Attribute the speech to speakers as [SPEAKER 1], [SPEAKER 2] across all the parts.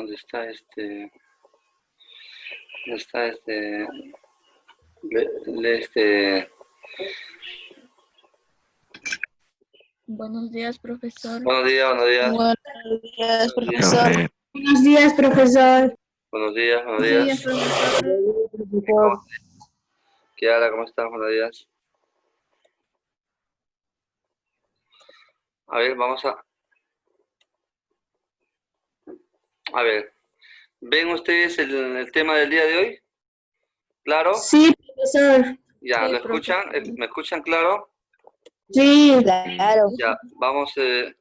[SPEAKER 1] ¿dónde está este? ¿Dónde está este?
[SPEAKER 2] Buenos días, profesor.
[SPEAKER 1] Buenos días, buenos días.
[SPEAKER 3] Buenos días,
[SPEAKER 1] Buenos días.
[SPEAKER 3] profesor.
[SPEAKER 4] Buenos días, profesor.
[SPEAKER 1] Buenos días, buenos
[SPEAKER 2] Sí,
[SPEAKER 1] días.
[SPEAKER 2] profesor.
[SPEAKER 1] Kiara, ¿cómo estás? Buenos días. A ver, vamos a ver. ¿Ven ustedes el tema del día de hoy? ¿Claro?
[SPEAKER 4] Sí, profesor.
[SPEAKER 1] Ya,
[SPEAKER 2] Sí,
[SPEAKER 1] ¿lo escuchan? ¿Me escuchan claro?
[SPEAKER 4] Sí.
[SPEAKER 3] Claro.
[SPEAKER 1] Ya, vamos, voy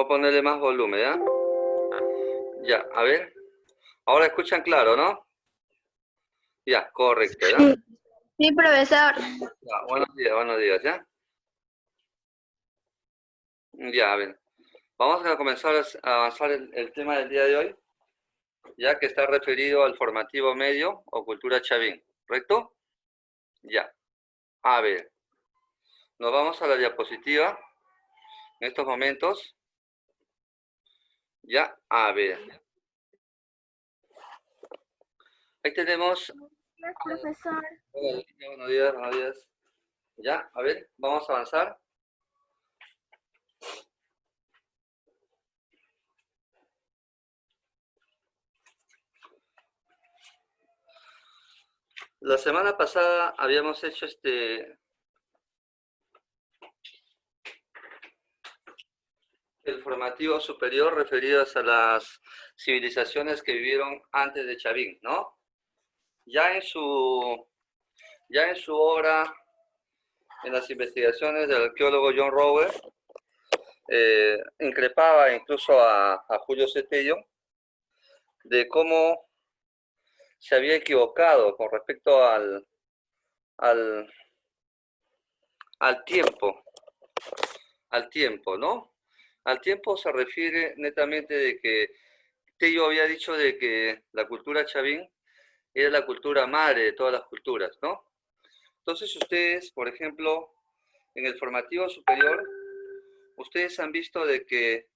[SPEAKER 1] a ponerle más volumen, ¿ya? Ya, a ver. Ahora escuchan claro, ¿no? Ya, correcto, ¿ya?
[SPEAKER 3] Sí, profesor.
[SPEAKER 1] Ya, buenos días, ¿ya? Ya, a ver. Vamos a comenzar a avanzar el tema del día de hoy, ya que está referido al formativo medio o cultura chavín, ¿correcto? Ya. A ver. Nos vamos a la diapositiva en estos momentos. Ya, a ver. Ahí tenemos.
[SPEAKER 2] Profesor.
[SPEAKER 1] Buenos días, buenos días. Ya, a ver, vamos a avanzar. La semana pasada habíamos hecho el formativo superior referidos a las civilizaciones que vivieron antes de Chavín, ¿no? Ya en su obra, en las investigaciones del arqueólogo John Rowe, increpaba incluso a Julio Cetello de cómo se había equivocado con respecto al tiempo, ¿no? Al tiempo se refiere netamente de que Tello había dicho de que la cultura chavín era la cultura madre de todas las culturas, ¿no? Entonces ustedes, por ejemplo, en el formativo superior, ustedes han visto de que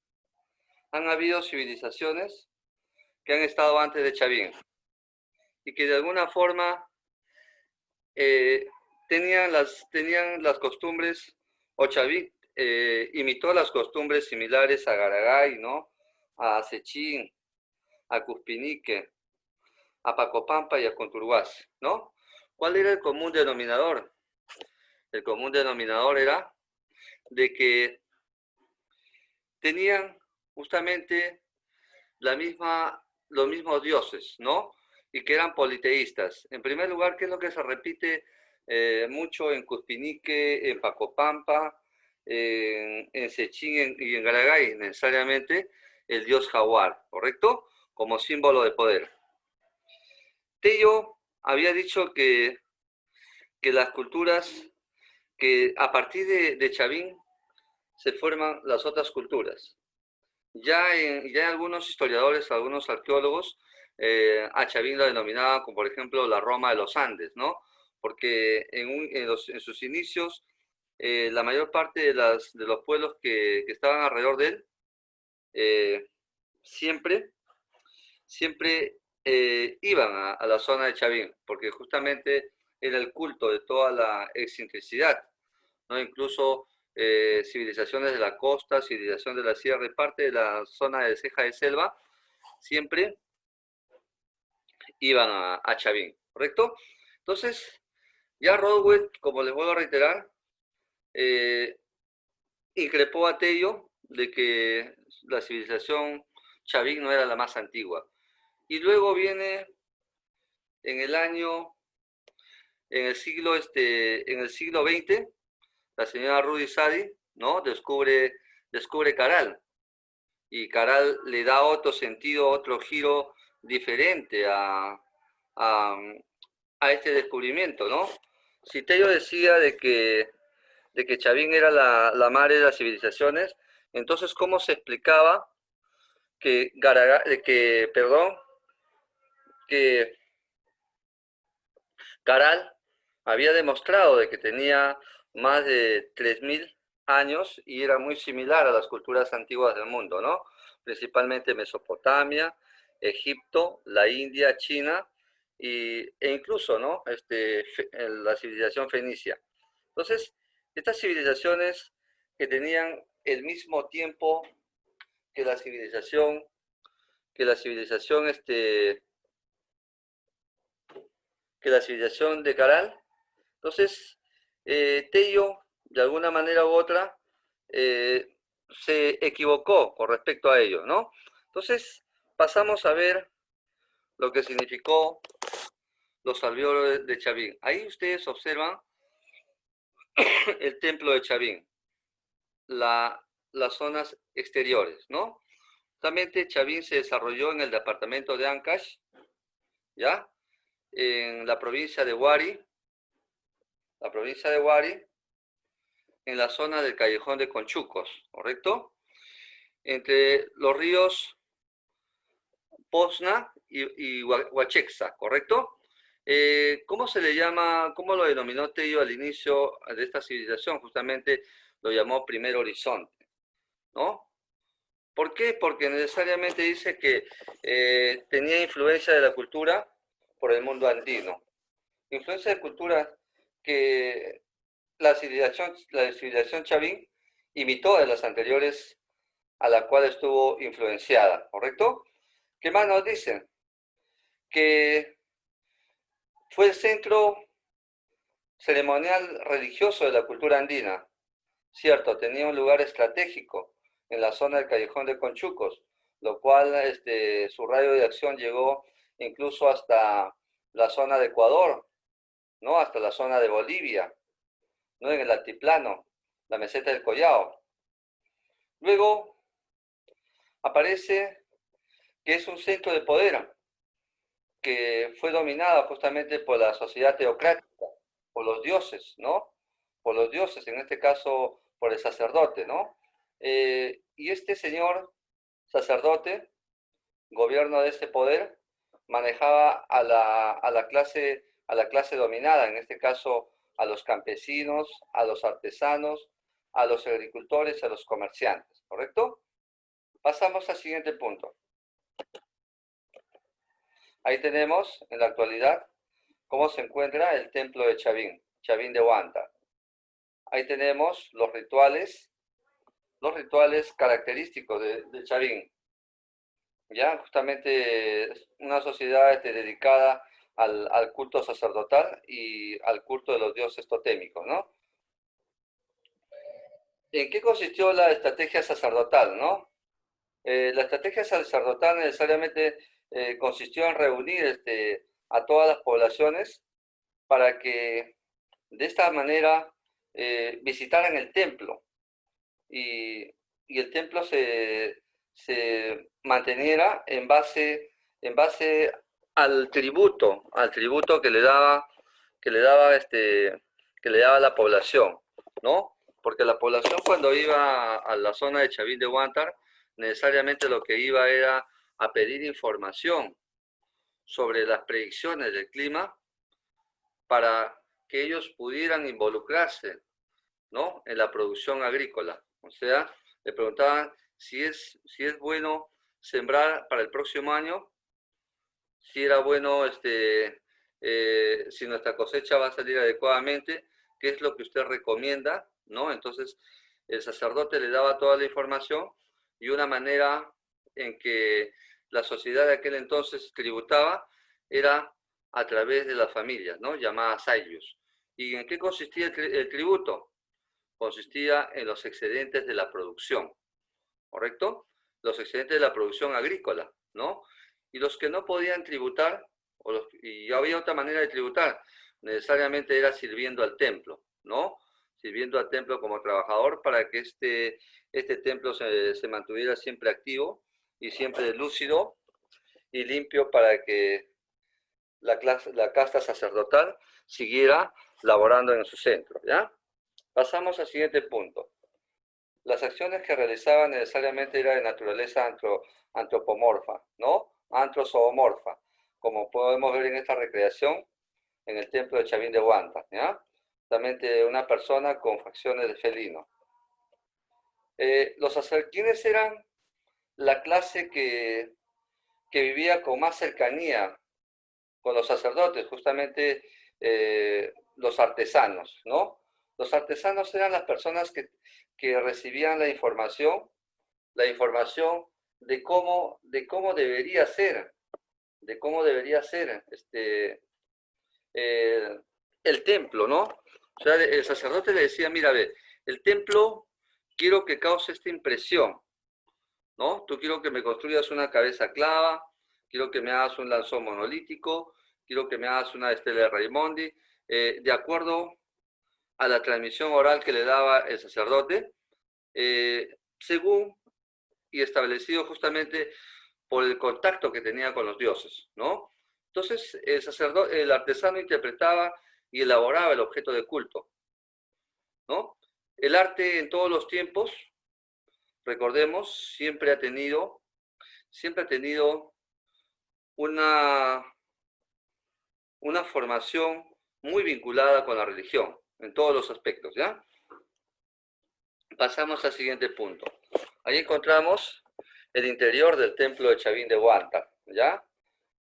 [SPEAKER 1] han habido civilizaciones que han estado antes de Chavín y que de alguna forma tenían las costumbres, o Chavín imitó las costumbres similares a Garagay, ¿no? A Sechín, a Cuspinique, a Pacopampa y a Conturhuas, ¿no? ¿Cuál era el común denominador? El común denominador era de que tenían justamente los mismos dioses, ¿no? Y que eran politeístas. En primer lugar, ¿qué es lo que se repite mucho en Cuspinique, en Pacopampa, en Sechín y en Garagay? Necesariamente el dios jaguar, ¿correcto? Como símbolo de poder. Tello había dicho que las culturas, que a partir de Chavín se forman las otras culturas. Ya en algunos historiadores, algunos arqueólogos, a Chavín lo denominaban como, por ejemplo, la Roma de los Andes, ¿no? Porque en sus inicios, la mayor parte de los pueblos que estaban alrededor de él, siempre iban a la zona de Chavín, porque justamente era el culto de toda la excentricidad, ¿no? Incluso civilizaciones de la costa, civilización de la sierra y parte de la zona de ceja de selva, siempre iban a Chavín, ¿correcto? Entonces, ya Rodwell, como les vuelvo a reiterar, increpó a Tello de que la civilización Chavín no era la más antigua. Y luego viene en el año, en el siglo XX, la señora Rudy Sadi, ¿no? Descubre Caral. Y Caral le da otro sentido, otro giro diferente a este descubrimiento, ¿no? Si Tello decía de que Chavín era la madre de las civilizaciones, entonces, ¿cómo se explicaba que Caral había demostrado de que tenía más de 3000 años y era muy similar a las culturas antiguas del mundo, ¿no? principalmente Mesopotamia, Egipto, la India, China e incluso, ¿no? La civilización fenicia. Entonces, estas civilizaciones que tenían el mismo tiempo que la civilización, que la civilización de Caral. Entonces, Tello, de alguna manera u otra, se equivocó con respecto a ello, ¿no? Entonces, pasamos a ver lo que significó los alvéolos de Chavín. Ahí ustedes observan el templo de Chavín, las zonas exteriores, ¿no? Justamente Chavín se desarrolló en el departamento de Ancash, ¿ya? En la provincia de Huari, en la zona del Callejón de Conchucos, ¿correcto? Entre los ríos Posna y Huachexa, ¿correcto? ¿Cómo se le llama, cómo lo denominó Tello al inicio de esta civilización? Justamente lo llamó Primer Horizonte, ¿no? ¿Por qué? Porque necesariamente dice que tenía influencia de la cultura por el mundo andino. Influencia de cultura que la civilización Chavín imitó de las anteriores a la cual estuvo influenciada, ¿correcto? ¿Qué más nos dicen? Que fue el centro ceremonial religioso de la cultura andina. Cierto, tenía un lugar estratégico en la zona del Callejón de Conchucos, lo cual su radio de acción llegó incluso hasta la zona de Ecuador, ¿no? Hasta la zona de Bolivia, ¿no? En el altiplano, la meseta del Collao. Luego aparece que es un centro de poder que fue dominado justamente por la sociedad teocrática, por los dioses, ¿no? Por los dioses, en este caso por el sacerdote, ¿no? Y este señor sacerdote, gobierno de este poder, manejaba a la clase dominada, en este caso a los campesinos, a los artesanos, a los agricultores, a los comerciantes, ¿correcto? Pasamos al siguiente punto. Ahí tenemos, en la actualidad, cómo se encuentra el templo de Chavín, Chavín de Huántar. Ahí tenemos los rituales característicos de Chavín. Ya, justamente una sociedad dedicada al culto sacerdotal y al culto de los dioses totémicos, ¿no? ¿En qué consistió la estrategia sacerdotal, no? La estrategia sacerdotal necesariamente consistió en reunir a todas las poblaciones para que de esta manera visitaran el templo y el templo se manteniera en base al tributo que le daba la población, ¿no? Porque la población cuando iba a la zona de Chavín de Huántar, necesariamente lo que iba era a pedir información sobre las predicciones del clima para que ellos pudieran involucrarse, ¿no? En la producción agrícola. O sea, le preguntaban si es bueno sembrar para el próximo año, si era bueno, si nuestra cosecha va a salir adecuadamente, qué es lo que usted recomienda, ¿no? Entonces, el sacerdote le daba toda la información y una manera en que la sociedad de aquel entonces tributaba era a través de las familias, ¿no? Llamadas aylus. ¿Y en qué consistía el tributo? Consistía en los excedentes de la producción, ¿correcto? Los excedentes de la producción agrícola, ¿no? Y los que no podían tributar, y había otra manera de tributar, necesariamente era sirviendo al templo, ¿no? Sirviendo al templo como trabajador para que este templo se mantuviera siempre activo y siempre lúcido y limpio para que la casta sacerdotal siguiera laborando en su centro, ¿ya? Pasamos al siguiente punto. Las acciones que realizaban necesariamente eran de naturaleza antropomorfa, ¿no? Antrozoomorfa, como podemos ver en esta recreación en el templo de Chavín de Huántar, ¿ya? Justamente una persona con facciones de felino. ¿Quiénes eran la clase que vivía con más cercanía con los sacerdotes, justamente los artesanos, ¿no? Los artesanos eran las personas que recibían la información de cómo debería ser, el templo, ¿no? O sea, el sacerdote le decía, mira, ve, el templo quiero que cause esta impresión, ¿no? Tú quiero que me construyas una cabeza clava, quiero que me hagas un lanzón monolítico, quiero que me hagas una estela de Raimondi, de acuerdo a la transmisión oral que le daba el sacerdote, según y establecido justamente por el contacto que tenía con los dioses, ¿no? Entonces, el artesano interpretaba y elaboraba el objeto de culto, ¿no? El arte en todos los tiempos, recordemos, siempre ha tenido una formación muy vinculada con la religión, en todos los aspectos, ¿ya? Pasamos al siguiente punto. Ahí encontramos el interior del templo de Chavín de Huántar, ¿ya?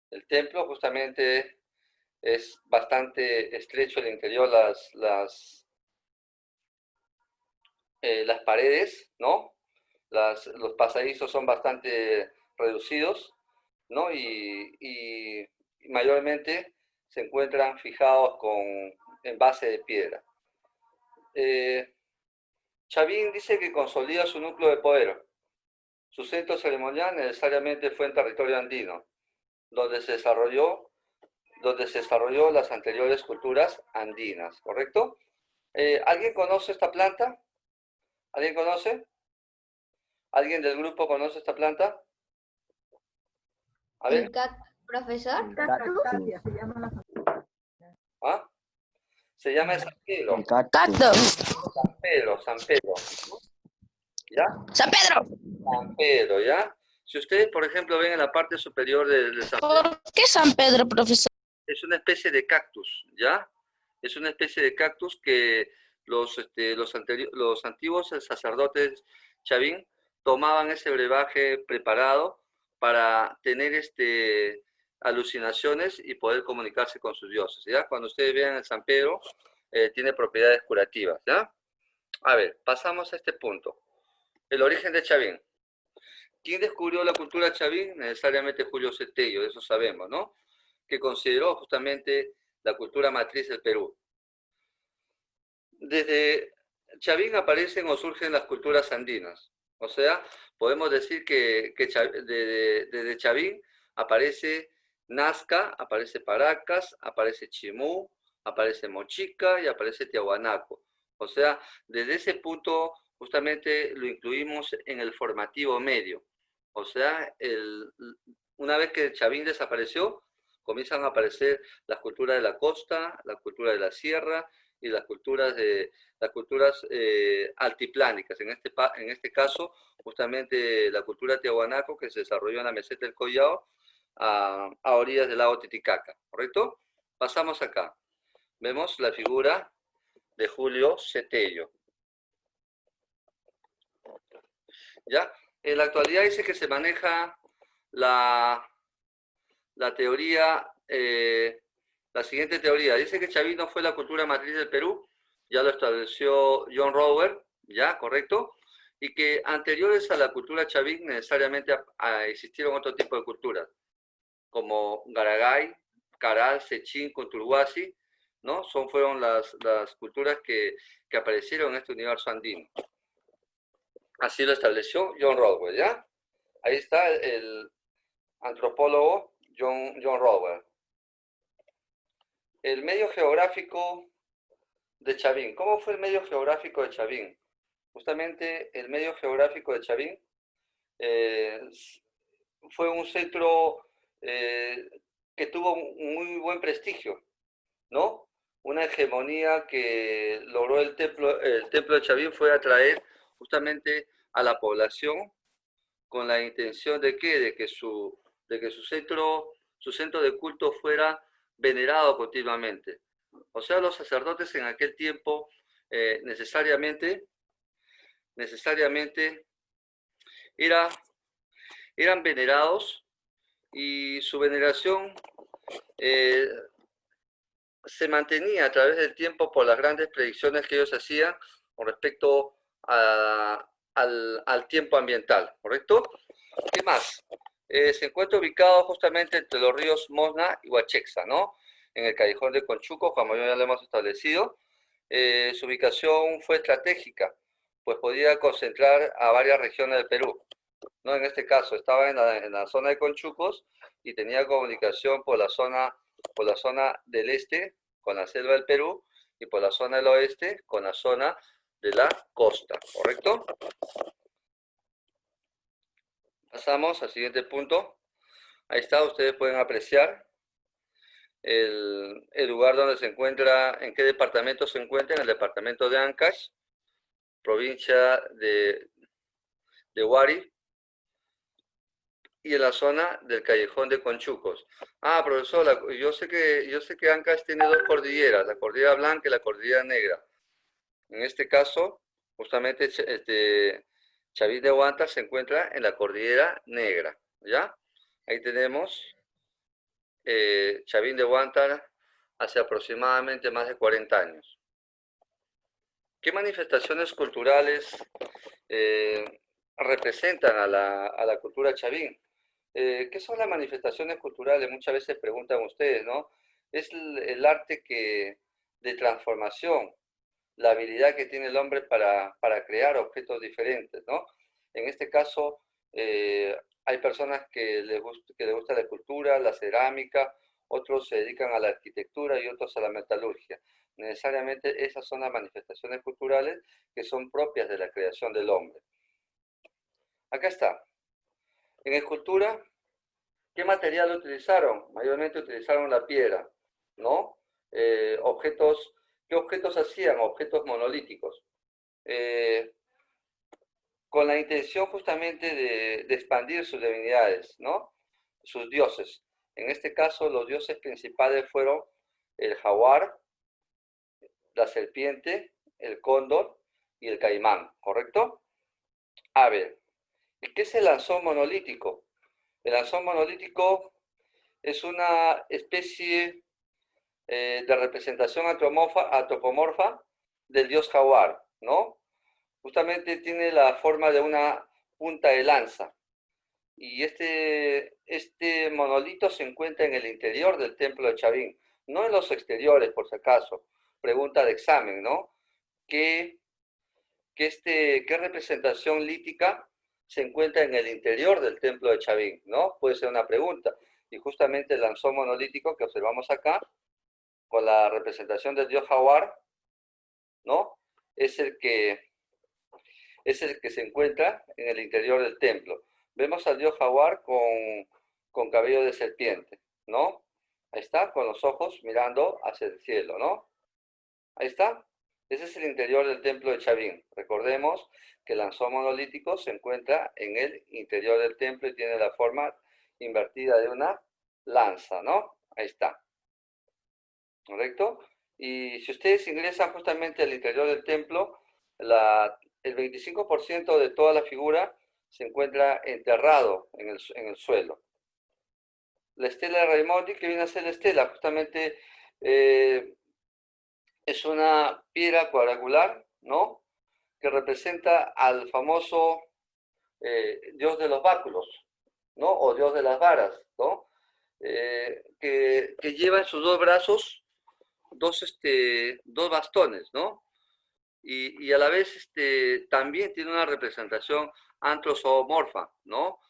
[SPEAKER 1] El templo justamente es bastante estrecho el interior, las paredes, ¿no? Los pasadizos son bastante reducidos, ¿no? Y mayormente se encuentran fijados en base de piedra. Chavín dice que consolida su núcleo de poder. Su centro ceremonial necesariamente fue en territorio andino, donde se desarrolló las anteriores culturas andinas, ¿correcto? ¿Alguien conoce esta planta? ¿Alguien conoce? ¿Alguien del grupo conoce esta planta? A ver.
[SPEAKER 3] Profesor.
[SPEAKER 1] ¿Ah? Se llama San Pedro.
[SPEAKER 3] Cactus.
[SPEAKER 1] San Pedro. ¿Ya?
[SPEAKER 3] San Pedro.
[SPEAKER 1] San Pedro, ¿ya? Si ustedes, por ejemplo, ven en la parte superior de San Pedro,
[SPEAKER 3] ¿Por qué San Pedro, profesor?
[SPEAKER 1] es una especie de cactus, ¿ya? Es una especie de cactus que los antiguos sacerdotes Chavín tomaban ese brebaje preparado para tener alucinaciones y poder comunicarse con sus dioses, ¿ya? Cuando ustedes vean el San Pedro, tiene propiedades curativas, ¿ya? A ver, pasamos a este punto. El origen de Chavín. ¿Quién descubrió la cultura Chavín? Necesariamente Julio Cetello, eso sabemos, ¿no? Que consideró justamente la cultura matriz del Perú. Desde Chavín aparecen o surgen las culturas andinas. O sea, podemos decir que desde Chavín aparece Nazca, aparece Paracas, aparece Chimú, aparece Mochica y aparece Tiahuanaco. O sea, desde ese punto justamente lo incluimos en el formativo medio. O sea, una vez que Chavín desapareció, comienzan a aparecer las culturas de la costa, la cultura de la sierra y las culturas altiplánicas. En este caso, justamente la cultura tiahuanaco que se desarrolló en la meseta del Collao a orillas del lago Titicaca, ¿correcto? Pasamos acá. Vemos la figura de Julio Cetello. ¿Ya? En la actualidad dice que se maneja la teoría, la siguiente teoría. Dice que Chavín no fue la cultura matriz del Perú, ya lo estableció John Rower, ¿ya? ¿Correcto? Y que anteriores a la cultura Chavín necesariamente existieron otro tipo de culturas, como Garagay, Caral, Sechín, Conturhuasi, ¿no? Fueron las culturas que aparecieron en este universo andino. Así lo estableció John Rower, ¿ya? Ahí está el antropólogo John Rower. El medio geográfico de Chavín. ¿Cómo fue el medio geográfico de Chavín? Justamente el medio geográfico de Chavín fue un centro que tuvo un muy buen prestigio, ¿no? Una hegemonía que logró el templo de Chavín fue atraer justamente a la población con la intención de ¿qué? De que su centro de culto fuera venerado continuamente. O sea, los sacerdotes en aquel tiempo necesariamente era eran venerados y su veneración se mantenía a través del tiempo por las grandes predicciones que ellos hacían con respecto al tiempo ambiental, ¿correcto? ¿Qué más? Se encuentra ubicado justamente entre los ríos Mosna y Huachexa, ¿no? En el callejón de Conchuco, como ya lo hemos establecido. Su ubicación fue estratégica, pues podía concentrar a varias regiones del Perú, ¿no? En este caso estaba en la zona de Conchucos y tenía comunicación por la zona del este con la selva del Perú y por la zona del oeste con la zona de la costa, ¿correcto? Pasamos al siguiente punto. Ahí está, ustedes pueden apreciar el lugar donde se encuentra, en qué departamento se encuentra, en el departamento de Ancash, provincia de Huari, y en la zona del callejón de Conchucos. Ah, profesor, yo sé que Ancash tiene dos cordilleras, la cordillera blanca y la cordillera negra. En este caso, justamente Chavín de Huántar se encuentra en la cordillera negra, ¿ya? Ahí tenemos Chavín de Huántar hace aproximadamente más de 40 años. ¿Qué manifestaciones culturales representan a la cultura chavín? ¿Qué son las manifestaciones culturales? Muchas veces preguntan ustedes, ¿no? Es el arte de transformación, la habilidad que tiene el hombre para crear objetos diferentes, ¿no? En este caso, hay personas que les gusta la escultura, la cerámica, otros se dedican a la arquitectura y otros a la metalurgia. Necesariamente esas son las manifestaciones culturales que son propias de la creación del hombre. Acá está. En escultura, ¿qué material utilizaron? Mayormente utilizaron la piedra, ¿no? ¿Qué objetos hacían? Objetos monolíticos. Con la intención justamente de expandir sus divinidades, ¿no? Sus dioses. En este caso, los dioses principales fueron el jaguar, la serpiente, el cóndor y el caimán, ¿correcto? A ver, ¿y qué es el lanzón monolítico? El lanzón monolítico es una especie de representación antropomorfa del dios jaguar, ¿no? Justamente tiene la forma de una punta de lanza. Y este monolito se encuentra en el interior del templo de Chavín, no en los exteriores, por si acaso. Pregunta de examen, ¿no? ¿Qué representación lítica se encuentra en el interior del templo de Chavín, ¿no? Puede ser una pregunta. Y justamente el lanzón monolítico que observamos acá, con la representación del dios jaguar, ¿no? Es el que se encuentra en el interior del templo. Vemos al dios jaguar con cabello de serpiente, ¿no? Ahí está, con los ojos mirando hacia el cielo, ¿no? Ahí está. Ese es el interior del templo de Chavín. Recordemos que el lanzón monolítico se encuentra en el interior del templo y tiene la forma invertida de una lanza, ¿no? Ahí está. ¿Correcto? Y si ustedes ingresan justamente al interior del templo, el 25% de toda la figura se encuentra enterrado en el suelo. La estela de Raimondi, ¿qué viene a ser la estela? Justamente es una piedra cuadrangular, ¿no? Que representa al famoso dios de los báculos, ¿no? O dios de las varas, ¿no? Que lleva en sus dos brazos dos bastones, ¿no? Y a la vez también tiene una representación antropomorfa, ¿no?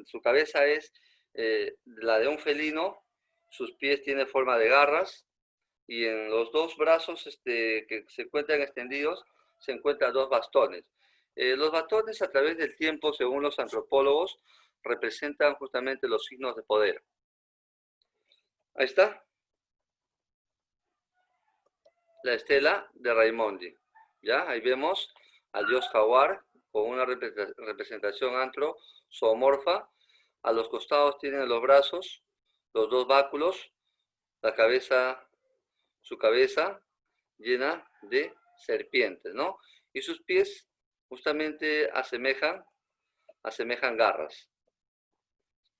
[SPEAKER 1] Su cabeza es la de un felino, sus pies tienen forma de garras, y en los dos brazos que se encuentran extendidos se encuentran dos bastones. Los bastones a través del tiempo, según los antropólogos, representan justamente los signos de poder. Ahí está. La estela de Raimondi. ¿Ya? Ahí vemos al dios jaguar con una representación antropomorfa. A los costados tienen los brazos, los dos báculos, su cabeza llena de serpientes, ¿no? Y sus pies justamente asemejan garras.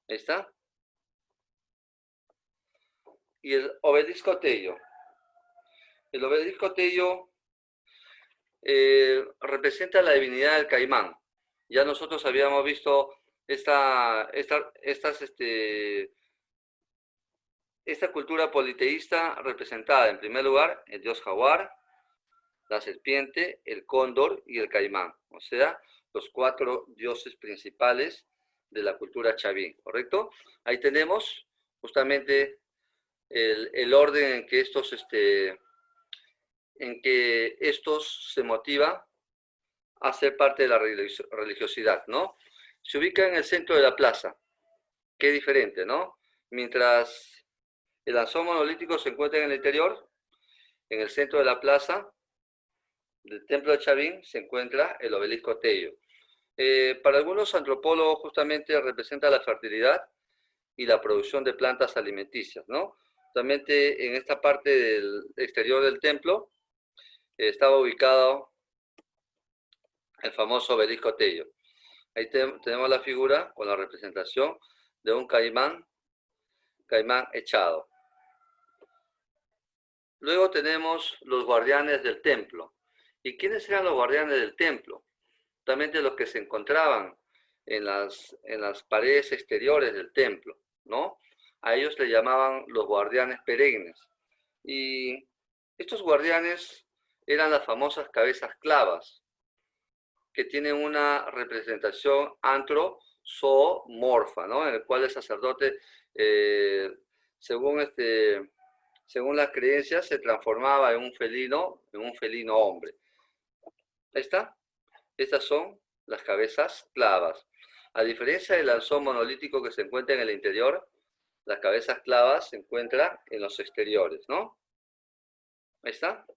[SPEAKER 1] Ahí está. Y el obelisco Tello. El obelisco Tello representa la divinidad del Caimán. Ya nosotros habíamos visto esta cultura politeísta representada en primer lugar el dios jaguar, la serpiente, el cóndor y el caimán. O sea, los 4 dioses principales de la cultura chavín, ¿correcto? Ahí tenemos justamente el orden en que estos se motivan a ser parte de la religiosidad, ¿no? Se ubica en el centro de la plaza. Qué diferente, ¿no? Mientras el danzón monolítico se encuentra en el interior, en el centro de la plaza del templo de Chavín se encuentra el obelisco Tello. Para algunos antropólogos justamente representa la fertilidad y la producción de plantas alimenticias, ¿no? Justamente en esta parte del exterior del templo estaba ubicado el famoso obelisco Tello. Ahí tenemos la figura con la representación de un caimán echado. Luego tenemos los guardianes del templo. ¿Y quiénes eran los guardianes del templo? Justamente los que se encontraban en las paredes exteriores del templo, ¿no? A ellos le llamaban los guardianes perennes. Y estos guardianes eran las famosas cabezas clavas, que tienen una representación antrozoomorfa, ¿no? En el cual el sacerdote, según las creencias, se transformaba en un felino hombre. Ahí está. Estas son las cabezas clavas. A diferencia del danzón monolítico que se encuentra en el interior, las cabezas clavas se encuentran en los exteriores, ¿no? Ahí está.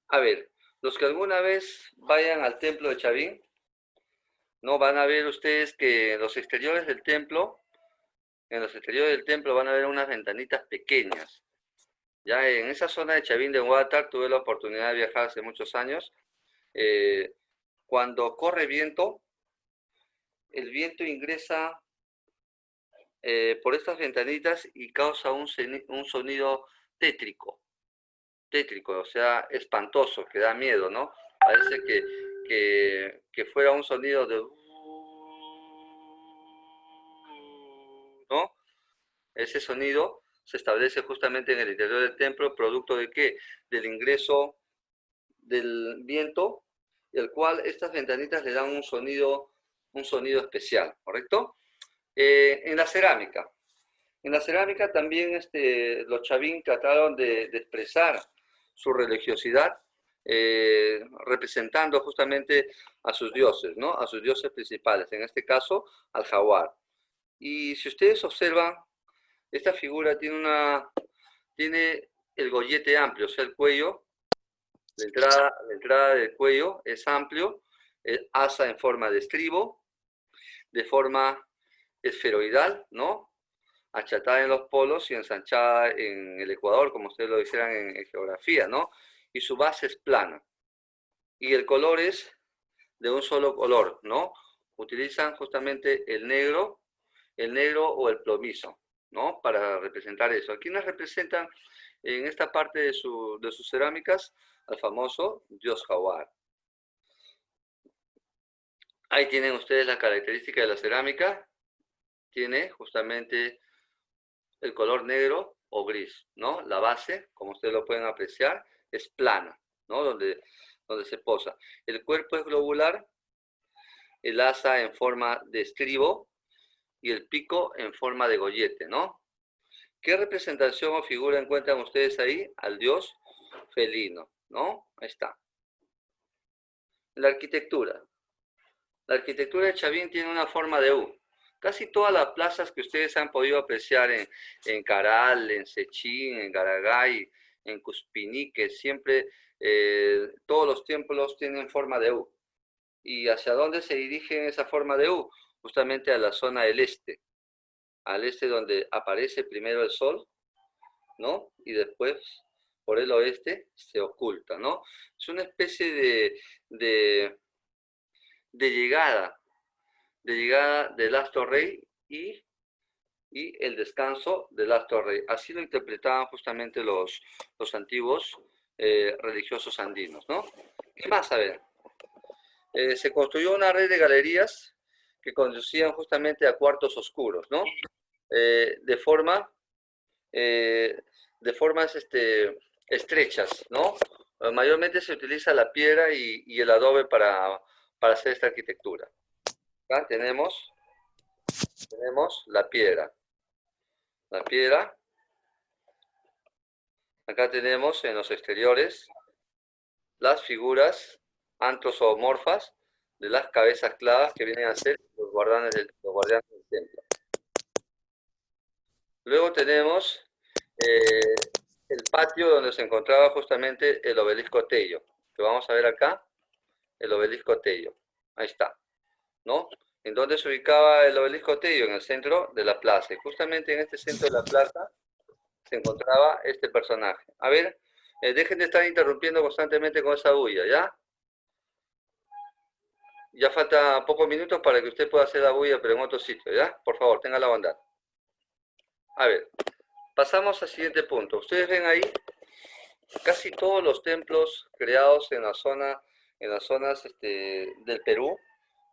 [SPEAKER 1] A ver, los que alguna vez vayan al templo de Chavín, ¿no? Van a ver ustedes que en los exteriores del templo van a ver unas ventanitas pequeñas. Ya en esa zona de Chavín de Huántar tuve la oportunidad de viajar hace muchos años. Cuando corre viento, el viento ingresa por estas ventanitas y causa un sonido tétrico, o sea, espantoso, que da miedo, ¿no? Parece que fuera un sonido de... ¿no? Ese sonido se establece justamente en el interior del templo, producto de ¿qué? Del ingreso del viento, el cual estas ventanitas le dan un sonido especial, ¿correcto? En la cerámica también los chavín trataron de expresar su religiosidad representando justamente a sus dioses, ¿no? A sus dioses principales, en este caso al jaguar. Y si ustedes observan, esta figura tiene el gollete amplio, o sea, el cuello, la entrada del cuello es amplio, el asa en forma de estribo, de forma esferoidal, ¿no? Achatada en los polos y ensanchada en el ecuador, como ustedes lo dijeran en geografía, ¿no? Y su base es plana. Y el color es de un solo color, ¿no? Utilizan justamente el negro o el plomizo, ¿no? Para representar eso. Aquí nos representan en esta parte de sus cerámicas al famoso dios jaguar. Ahí tienen ustedes la característica de la cerámica. Tiene justamente el color negro o gris, ¿no? La base, como ustedes lo pueden apreciar, es plana, ¿no? Donde se posa. El cuerpo es globular, el asa en forma de estribo y el pico en forma de gollete, ¿no? ¿Qué representación o figura encuentran ustedes ahí? Al dios felino, ¿no? Ahí está. La arquitectura. La arquitectura de Chavín tiene una forma de U. Casi todas las plazas que ustedes han podido apreciar en Caral, en Sechín, en Garagay, en Cuspinique, siempre todos los templos tienen forma de U. ¿Y hacia dónde se dirige esa forma de U? Justamente a la zona del este. Al este donde aparece primero el sol, ¿no? Y después por el oeste se oculta, ¿no? Es una especie de de llegada del astro rey y el descanso del astro rey. Así lo interpretaban justamente los antiguos religiosos andinos, ¿no? ¿Qué más? A ver, se construyó una red de galerías que conducían justamente a cuartos oscuros, ¿no? De formas estrechas, ¿no? Mayormente se utiliza la piedra y el adobe para hacer esta arquitectura. Acá tenemos la piedra. La piedra. Acá tenemos en los exteriores las figuras antropomorfas de las cabezas clavas que vienen a ser los guardianes del templo. Luego tenemos el patio donde se encontraba justamente el obelisco Tello, que vamos a ver acá, el obelisco Tello. Ahí está, ¿no? ¿En dónde se ubicaba el obelisco Tello? En el centro de la plaza. Y justamente en este centro de la plaza se encontraba este personaje. A ver, dejen de estar interrumpiendo constantemente con esa bulla, ¿ya? Ya falta pocos minutos para que usted pueda hacer la bulla, pero en otro sitio, ¿ya? Por favor, tenga la bondad. A ver, pasamos al siguiente punto. Ustedes ven ahí, casi todos los templos creados en las zonas del Perú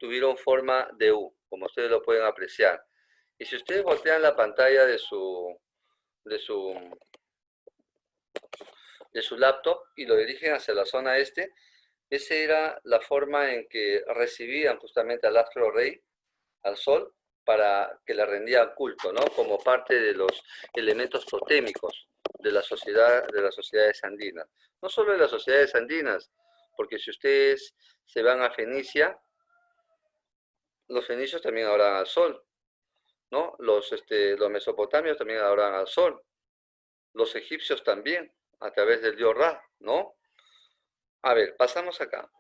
[SPEAKER 1] tuvieron forma de U, como ustedes lo pueden apreciar. Y si ustedes voltean la pantalla de su laptop y lo dirigen hacia la zona este, esa era la forma en que recibían justamente al astro rey, al sol, para que le rendían culto, ¿no? Como parte de los elementos totémicos de las sociedades andinas. No solo de las sociedades andinas, porque si ustedes se van a Fenicia, los fenicios también adoran al sol, ¿no? Los mesopotamios también adoran al sol. Los egipcios también, a través del dios Ra, ¿no? A ver, pasamos acá.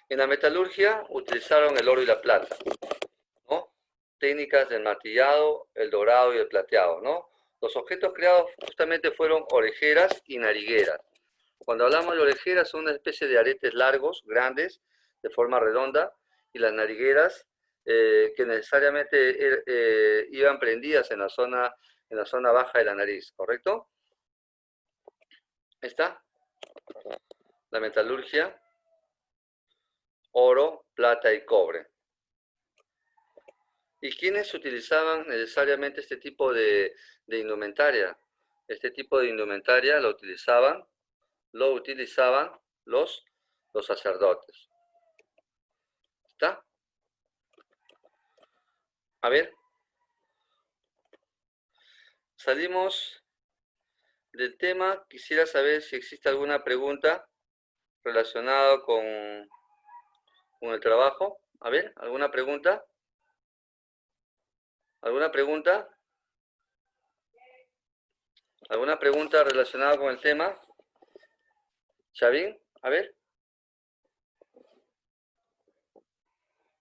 [SPEAKER 1] En la metalurgia utilizaron el oro y la plata, ¿no? Técnicas del martillado, el dorado y el plateado, ¿no? Los objetos creados justamente fueron orejeras y narigueras. Cuando hablamos de orejeras son una especie de aretes largos, grandes, de forma redonda, y las narigueras que necesariamente iban prendidas en la zona baja de la nariz, ¿correcto? ¿Está? La metalurgia, oro, plata y cobre. ¿Y quiénes utilizaban necesariamente este tipo de indumentaria? Este tipo de indumentaria lo utilizaban los sacerdotes. ¿Está? A ver. Salimos del tema. Quisiera saber si existe alguna pregunta relacionada con el trabajo. A ver, ¿alguna pregunta? ¿Alguna pregunta? ¿Alguna pregunta relacionada con el tema? ¿Chavín? A ver.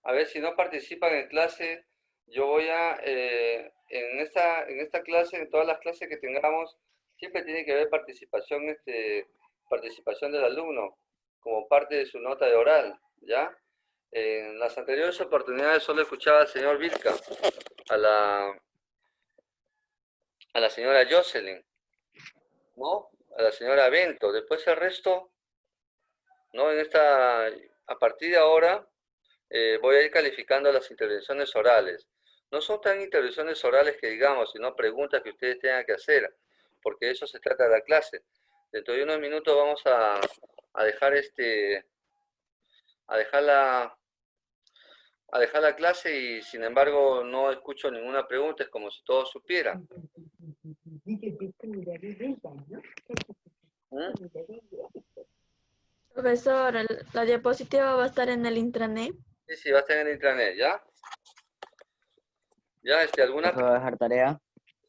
[SPEAKER 1] A ver, si no participan en clase, yo voy a, en esta clase, en todas las clases que tengamos, siempre tiene que haber participación del alumno, como parte de su nota de oral, ¿ya? En las anteriores oportunidades solo escuchaba al señor Vilca, a la señora Jocelyn, ¿no? A la señora Bento. Después el resto, ¿no? A partir de ahora, voy a ir calificando las intervenciones orales. No son tan intervenciones orales que digamos, sino preguntas que ustedes tengan que hacer, porque de eso se trata de la clase. Dentro de unos minutos vamos a dejar la clase y sin embargo no escucho ninguna pregunta, es como si todos supieran.
[SPEAKER 2] Profesor, la diapositiva va a estar en el intranet.
[SPEAKER 1] Sí, va a estar en el intranet, ¿ya? ¿Ya? ¿Alguna?
[SPEAKER 5] ¿Puedo dejar tarea?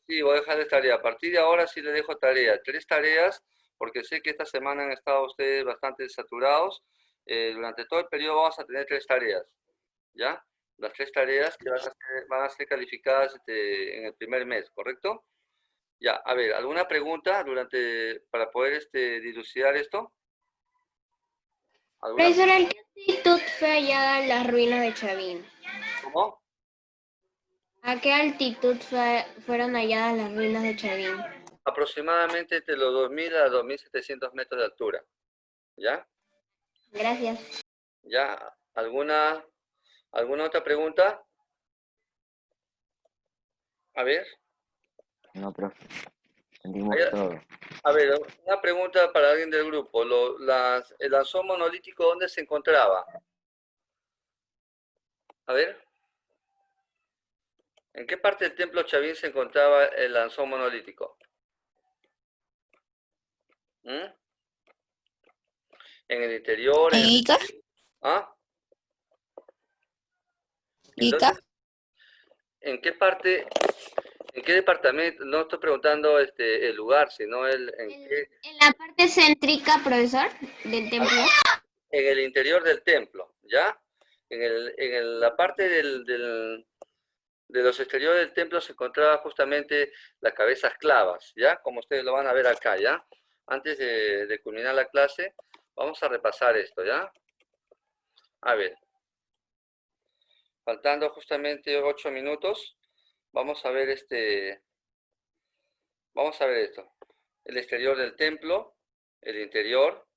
[SPEAKER 1] Sí, voy a dejar de tarea. A partir de ahora sí les dejo tarea. 3 tareas, porque sé que esta semana han estado ustedes bastante saturados. Durante todo el periodo vamos a tener 3 tareas, ¿ya? Las 3 tareas que van a ser calificadas en el primer mes, ¿correcto? Ya, a ver, ¿alguna pregunta para poder dilucidar esto? ¿Alguna?
[SPEAKER 5] Profesor, ¿en qué altitud fue hallada las ruinas de Chavín?
[SPEAKER 1] ¿Cómo?
[SPEAKER 5] ¿A qué altitud fueron halladas las ruinas de Chavín?
[SPEAKER 1] Aproximadamente entre los 2.000 a 2.700 metros de altura. ¿Ya?
[SPEAKER 5] Gracias.
[SPEAKER 1] ¿Ya? ¿Alguna otra pregunta? A ver.
[SPEAKER 6] No, profe. Entendimos
[SPEAKER 1] Ahí-
[SPEAKER 6] todo.
[SPEAKER 1] A ver, una pregunta para alguien del grupo. ¿El lanzón monolítico dónde se encontraba? A ver. ¿En qué parte del templo Chavín se encontraba el lanzón monolítico? ¿Mm? ¿En el interior?
[SPEAKER 3] ¿En Ica?
[SPEAKER 1] ¿Ah? ¿En
[SPEAKER 3] ¿Ica?
[SPEAKER 1] dónde? ¿En qué parte? ¿En qué departamento? No estoy preguntando el lugar, sino en
[SPEAKER 5] la parte céntrica, profesor, del templo.
[SPEAKER 1] en el interior del templo, ¿ya? La parte de los exteriores del templo se encontraba justamente las cabezas clavas, ¿ya? Como ustedes lo van a ver acá, ¿ya? Antes de culminar la clase, vamos a repasar esto, ¿ya? A ver, faltando justamente 8 minutos, vamos a ver vamos a ver esto. El exterior del templo, el interior,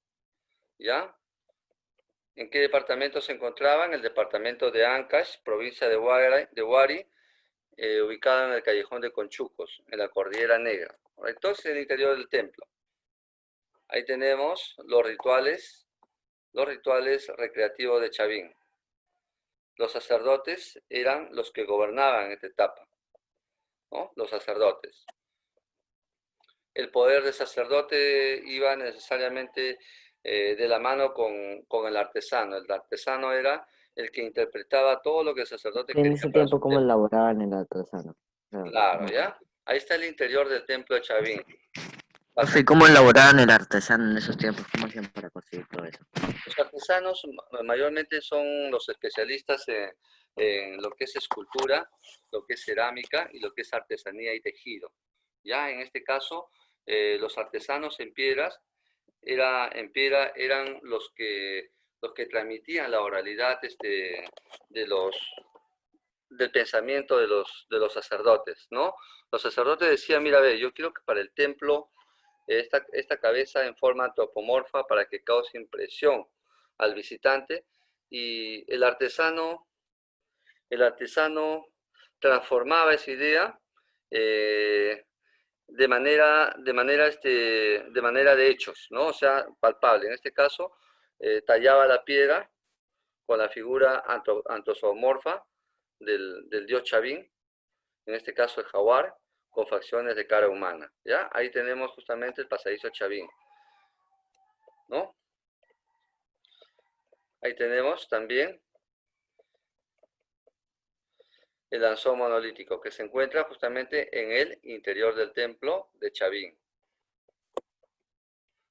[SPEAKER 1] ¿ya? ¿En qué departamento se encontraba? En el departamento de Ancash, provincia de Huari, ubicado en el callejón de Conchucos, en la Cordillera Negra. Entonces, el interior del templo. Ahí tenemos los rituales recreativos de Chavín. Los sacerdotes eran los que gobernaban esta etapa, ¿no? Los sacerdotes. El poder del sacerdote iba necesariamente de la mano con el artesano. El artesano era el que interpretaba todo lo que el sacerdote
[SPEAKER 6] Y en
[SPEAKER 1] quería
[SPEAKER 6] ese
[SPEAKER 1] para
[SPEAKER 6] tiempo,
[SPEAKER 1] su
[SPEAKER 6] ¿cómo
[SPEAKER 1] templo.
[SPEAKER 6] elaboraban el artesano?
[SPEAKER 1] Claro, ¿ya? Ahí está el interior del templo de Chavín.
[SPEAKER 6] Profe, ¿cómo elaboraban el artesano en esos tiempos? ¿Cómo hacían para conseguir todo eso?
[SPEAKER 1] Los artesanos mayormente son los especialistas en lo que es escultura, lo que es cerámica y lo que es artesanía y tejido. Ya en este caso, los artesanos en piedra eran los que transmitían la oralidad del pensamiento de los sacerdotes, ¿no? Los sacerdotes decían, mira, ve, yo quiero que para el templo esta cabeza en forma antropomorfa para que cause impresión al visitante, y el artesano transformaba esa idea de hechos, ¿no? O sea, palpable. En este caso, tallaba la piedra con la figura antropomorfa del dios Chavín, en este caso el jaguar, con facciones de cara humana, ¿ya? Ahí tenemos justamente el pasadizo Chavín, ¿no? Ahí tenemos también el lanzón monolítico, que se encuentra justamente en el interior del templo de Chavín.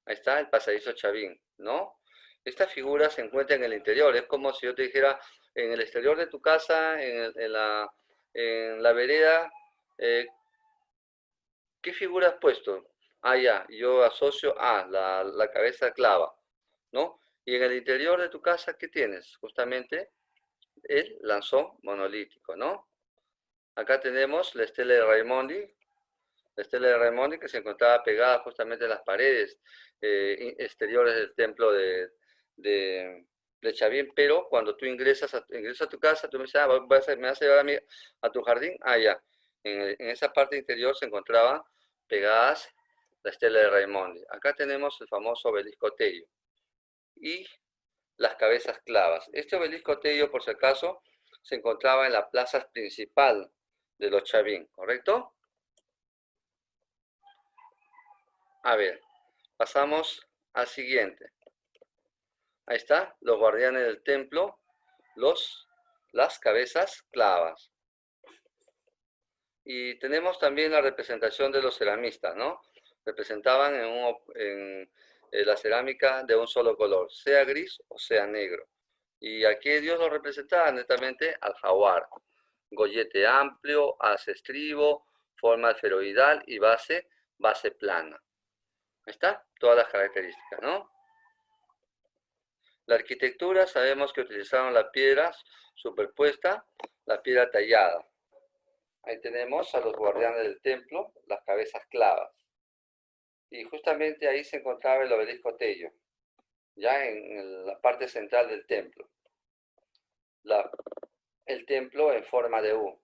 [SPEAKER 1] Ahí está el pasadizo Chavín, ¿no? Esta figura se encuentra en el interior, es como si yo te dijera, en el exterior de tu casa, en la vereda, ¿qué figura has puesto? Ah, ya, yo asocio a la cabeza clava, ¿no? Y en el interior de tu casa, ¿qué tienes? Justamente el lanzón monolítico, ¿no? Acá tenemos la estela de Raimondi, que se encontraba pegada justamente en las paredes exteriores del templo de Chavín, pero cuando tú ingresas a tu casa, tú me dices, me vas a llevar a tu jardín, ya. En esa parte interior se encontraban pegadas la estela de Raimondi. Acá tenemos el famoso obelisco Tello y las cabezas clavas. Este obelisco Tello, por si acaso, se encontraba en la plaza principal de los Chavín, ¿correcto? A ver, pasamos al siguiente. Ahí está, los guardianes del templo, las cabezas clavas. Y tenemos también la representación de los ceramistas, ¿no? Representaban en la cerámica de un solo color, sea gris o sea negro. Y aquí Dios lo representaba netamente al jaguar. Gollete amplio, haz estribo, forma esferoidal y base plana. Ahí está, todas las características, ¿no? La arquitectura sabemos que utilizaron la piedra superpuesta, la piedra tallada. Ahí tenemos a los guardianes del templo, las cabezas clavas. Y justamente ahí se encontraba el obelisco Tello, ya en la parte central del templo. El templo en forma de U.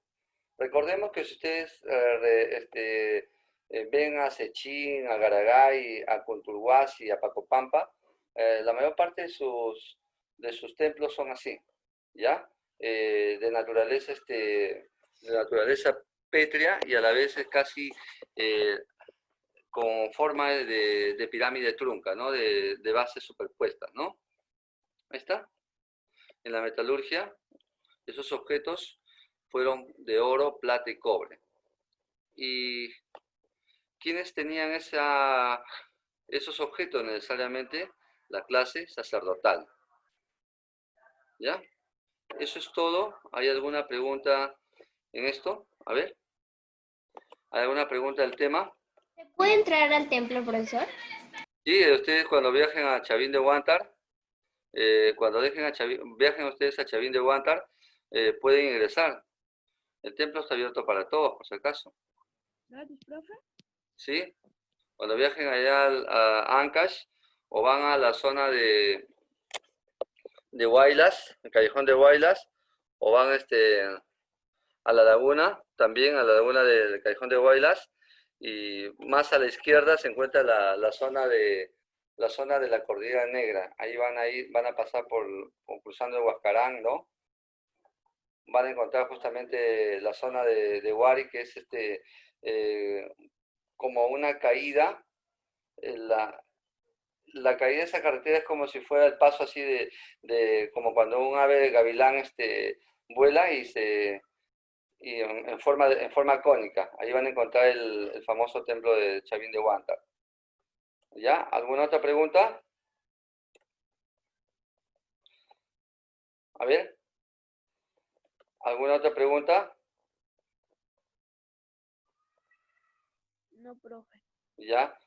[SPEAKER 1] Recordemos que si ustedes ven a Sechín, a Garagay, a Conturhuasi, a Pacopampa, la mayor parte de sus templos son así, ¿ya? De naturaleza pétrea y a la vez es casi con forma de pirámide trunca, ¿no? De bases superpuestas, ¿no? Ahí está. En la metalurgia, esos objetos fueron de oro, plata y cobre. ¿Y quiénes tenían esos objetos necesariamente? La clase sacerdotal. ¿Ya? Eso es todo. ¿Hay alguna pregunta en esto? A ver. ¿Hay alguna pregunta del tema?
[SPEAKER 5] ¿Se puede entrar al templo, profesor?
[SPEAKER 1] Sí, ustedes cuando viajen a Chavín de Huántar, cuando viajen ustedes a Chavín de Huántar, pueden ingresar. El templo está abierto para todos, por si acaso.
[SPEAKER 2] ¿Gratis, profe?
[SPEAKER 1] ¿Sí? Cuando viajen allá a Ancash o van a la zona de Huaylas, el callejón de Huaylas, o van a la laguna, también a la laguna del callejón de Huaylas, y más a la izquierda se encuentra la zona de la Cordillera Negra. Ahí van a pasar por cruzando el Huascarán, ¿no? Van a encontrar justamente la zona de Huari, que es como una caída. La caída de esa carretera es como si fuera el paso así como cuando un ave de gavilán vuela y en forma cónica. Ahí van a encontrar el famoso templo de Chavín de Huántar. ¿Ya? ¿Alguna otra pregunta? A ver. ¿Alguna otra pregunta?
[SPEAKER 2] No, profe.
[SPEAKER 1] ¿Ya?